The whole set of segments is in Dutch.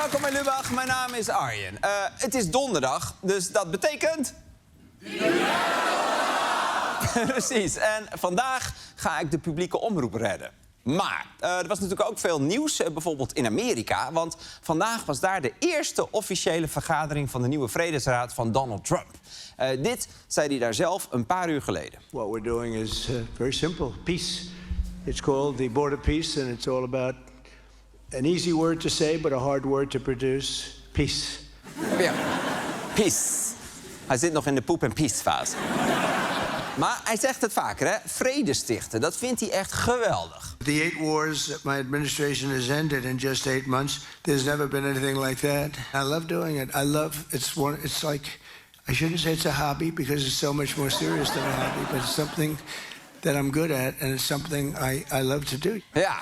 Welkom bij Lubach, mijn naam is Arjen. Het is donderdag, dus dat betekent... Precies, en vandaag ga ik de publieke omroep redden. Maar er was natuurlijk ook veel nieuws, bijvoorbeeld in Amerika. Want vandaag was daar de eerste officiële vergadering van de nieuwe Vredesraad van Donald Trump. Dit zei hij daar zelf een paar uur geleden. What we're doing is very simple, peace. It's called the Board of Peace, and it's all about an easy word to say, but a hard word to produce, peace. Ja, peace. Hij zit nog in de poep- en peace-fase. Maar hij zegt het vaker, hè? Vrede stichten, dat vindt hij echt geweldig. The 8 wars that my administration has ended in just 8 months, there's never been anything like that. I love doing it. It's like, I shouldn't say it's a hobby because it's so much more serious than a hobby, but it's something that I'm good at and it's something I love to do. Ja.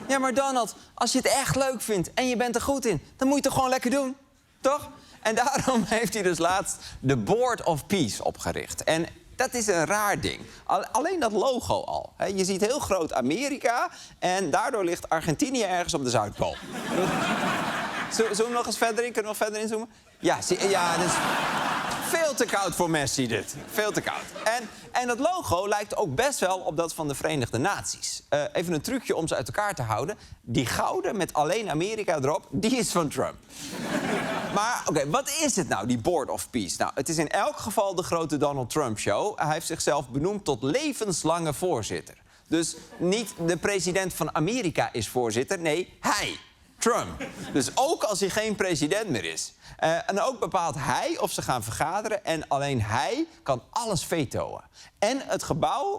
Ja, maar Donald, als je het echt leuk vindt en je bent er goed in, dan moet je het toch gewoon lekker doen, toch? En daarom heeft hij dus laatst de Board of Peace opgericht. En dat is een raar ding. Alleen dat logo al. Je ziet heel groot Amerika en daardoor ligt Argentinië ergens op de Zuidpool. Zullen we nog eens verder in? Kunnen we nog verder inzoomen? Ja, ja, dat is veel te koud voor Messi, dit. Veel te koud. En dat logo lijkt ook best wel op dat van de Verenigde Naties. Even een trucje om ze uit elkaar te houden. Die gouden met alleen Amerika erop, die is van Trump. Maar oké, wat is het nou, die Board of Peace? Nou, het is in elk geval de grote Donald Trump-show. Hij heeft zichzelf benoemd tot levenslange voorzitter. Dus niet de president van Amerika is voorzitter, nee, hij. Trump. Dus ook als hij geen president meer is. En ook bepaalt hij of ze gaan vergaderen en alleen hij kan alles vetoen. En het gebouw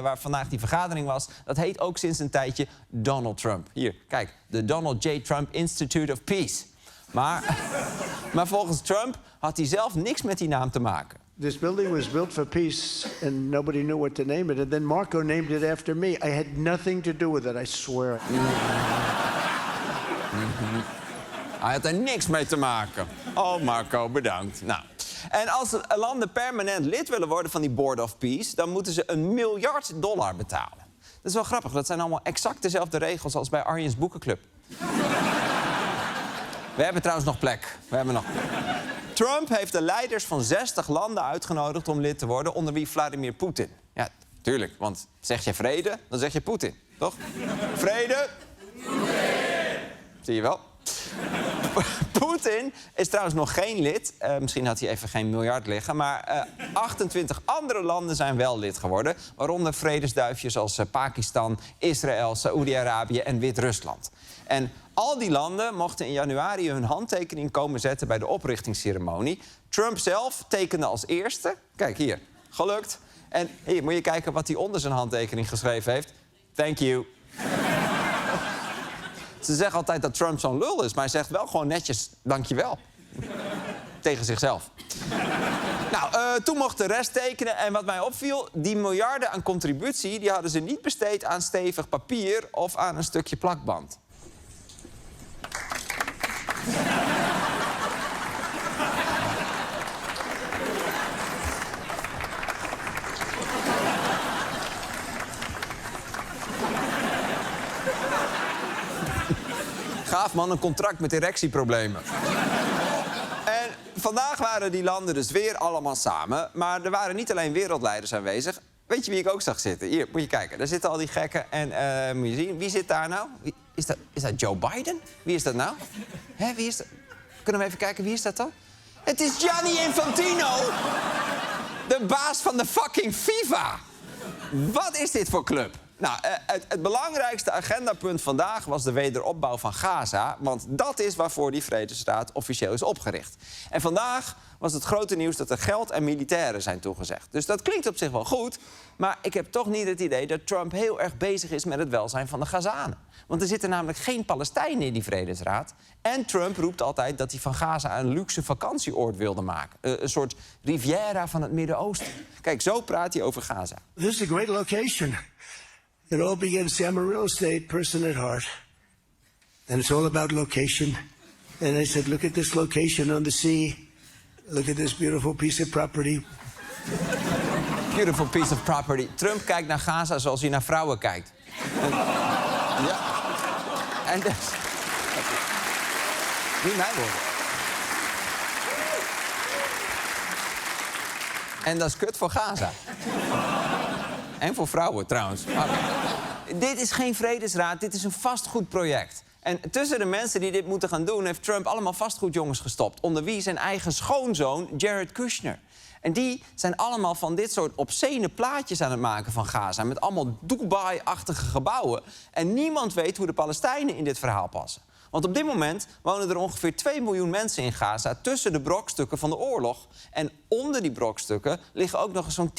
waar vandaag die vergadering was, dat heet ook sinds een tijdje Donald Trump. Hier, kijk, de Donald J. Trump Institute of Peace. Maar volgens Trump had hij zelf niks met die naam te maken. This building was built for peace and nobody knew what to name it. And then Marco named it after me. I had nothing to do with it, I swear. Hij had er niks mee te maken. Oh, Marco, bedankt. Nou. En als landen permanent lid willen worden van die Board of Peace, dan moeten ze $1 miljard betalen. Dat is wel grappig, dat zijn allemaal exact dezelfde regels als bij Arjen's Boekenclub. We hebben trouwens nog plek. Trump heeft de leiders van 60 landen uitgenodigd om lid te worden, onder wie Vladimir Poetin. Ja, tuurlijk, want zeg je vrede, dan zeg je Poetin, toch? Vrede? Zie je wel? Poetin is trouwens nog geen lid. Misschien had hij even geen miljard liggen. Maar 28 andere landen zijn wel lid geworden. Waaronder vredesduifjes als Pakistan, Israël, Saoedi-Arabië en Wit-Rusland. En al die landen mochten in januari hun handtekening komen zetten bij de oprichtingsceremonie. Trump zelf tekende als eerste. Kijk hier, gelukt. En hier moet je kijken wat hij onder zijn handtekening geschreven heeft. Thank you. Ze zeggen altijd dat Trump zo'n lul is, maar hij zegt wel gewoon netjes dankjewel. Tegen zichzelf. Nou, toen mocht de rest tekenen. En wat mij opviel, die miljarden aan contributie, die hadden ze niet besteed aan stevig papier of aan een stukje plakband. Gaaf man, een contract met erectieproblemen. En vandaag waren die landen dus weer allemaal samen. Maar er waren niet alleen wereldleiders aanwezig. Weet je wie ik ook zag zitten? Hier, moet je kijken. Daar zitten al die gekken. En moet je zien, wie zit daar nou? Is dat Joe Biden? Wie is dat nou? Hè, wie is dat? Kunnen we even kijken, wie is dat dan? Het is Gianni Infantino! De baas van de fucking FIFA! Wat is dit voor club? Nou, het belangrijkste agendapunt vandaag was de wederopbouw van Gaza. Want dat is waarvoor die Vredesraad officieel is opgericht. En vandaag was het grote nieuws dat er geld en militairen zijn toegezegd. Dus dat klinkt op zich wel goed. Maar ik heb toch niet het idee dat Trump heel erg bezig is met het welzijn van de Gazanen. Want er zitten namelijk geen Palestijnen in die Vredesraad. En Trump roept altijd dat hij van Gaza een luxe vakantieoord wilde maken. Een soort Riviera van het Midden-Oosten. Kijk, zo praat hij over Gaza. This is a great location. It all begins, I'm a real estate person at heart. And it's all about location. And I said, look at this location on the sea. Look at this beautiful piece of property. Beautiful piece of property. Trump kijkt naar Gaza zoals hij naar vrouwen kijkt. Ja. En dus... Niet mijn woorden. En dat is kut voor Gaza. En voor vrouwen, trouwens. Maar dit is geen vredesraad, dit is een vastgoedproject. En tussen de mensen die dit moeten gaan doen... heeft Trump allemaal vastgoedjongens gestopt. Onder wie zijn eigen schoonzoon, Jared Kushner. En die zijn allemaal van dit soort obscene plaatjes aan het maken van Gaza... met allemaal Dubai-achtige gebouwen. En niemand weet hoe de Palestijnen in dit verhaal passen. Want op dit moment wonen er ongeveer 2 miljoen mensen in Gaza... tussen de brokstukken van de oorlog. En onder die brokstukken liggen ook nog eens zo'n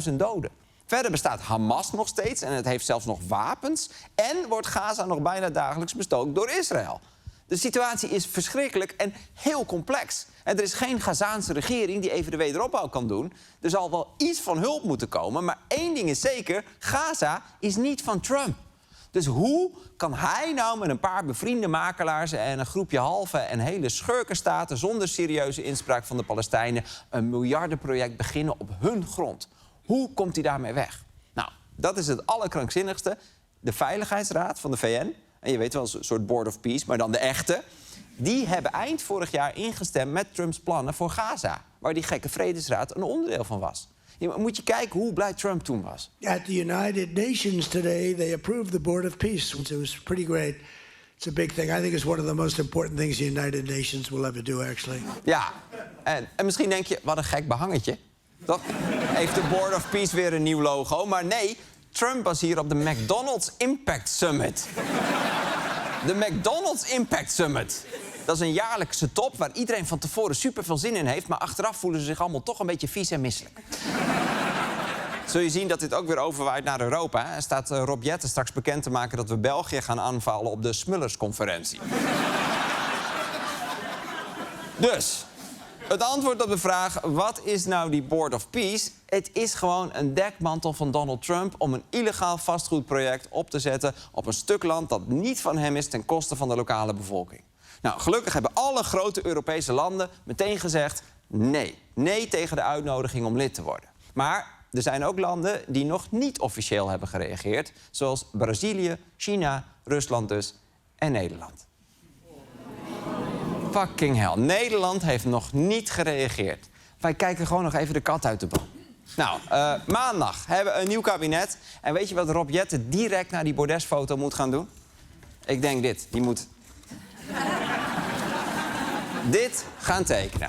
10.000 doden. Verder bestaat Hamas nog steeds en het heeft zelfs nog wapens... en wordt Gaza nog bijna dagelijks bestookt door Israël. De situatie is verschrikkelijk en heel complex. En er is geen Gazaanse regering die even de wederopbouw kan doen. Er zal wel iets van hulp moeten komen, maar één ding is zeker... Gaza is niet van Trump. Dus hoe kan hij nou met een paar bevriende makelaars... en een groepje halve en hele schurkenstaten... zonder serieuze inspraak van de Palestijnen... een miljardenproject beginnen op hun grond? Hoe komt hij daarmee weg? Nou, dat is het allerkrankzinnigste. De Veiligheidsraad van de VN... en je weet wel, een soort Board of Peace, maar dan de echte... die hebben eind vorig jaar ingestemd met Trumps plannen voor Gaza... waar die gekke vredesraad een onderdeel van was. Moet je kijken hoe blij Trump toen was. At the United Nations today, they approved the Board of Peace. It was pretty great. It's a big thing. I think it's one of the most important things the United Nations will ever do, actually. Ja, en misschien denk je, wat een gek behangetje. Toch? Heeft de Board of Peace weer een nieuw logo? Maar nee, Trump was hier op de McDonald's Impact Summit. De McDonald's Impact Summit. Dat is een jaarlijkse top waar iedereen van tevoren super veel zin in heeft... maar achteraf voelen ze zich allemaal toch een beetje vies en misselijk. Zul je zien dat dit ook weer overwaait naar Europa. En staat Rob Jetten straks bekend te maken dat we België gaan aanvallen... op de Smullersconferentie. Dus, het antwoord op de vraag, wat is nou die Board of Peace? Het is gewoon een dekmantel van Donald Trump... om een illegaal vastgoedproject op te zetten op een stuk land... dat niet van hem is ten koste van de lokale bevolking. Nou, gelukkig hebben alle grote Europese landen meteen gezegd... nee. Nee tegen de uitnodiging om lid te worden. Maar er zijn ook landen die nog niet officieel hebben gereageerd... zoals Brazilië, China, Rusland dus en Nederland. Fucking hell. Nederland heeft nog niet gereageerd. Wij kijken gewoon nog even de kat uit de boom. Nou, maandag hebben we een nieuw kabinet. En weet je wat Rob Jetten direct naar die bordesfoto moet gaan doen? Ik denk dit. Die moet... dit gaan tekenen.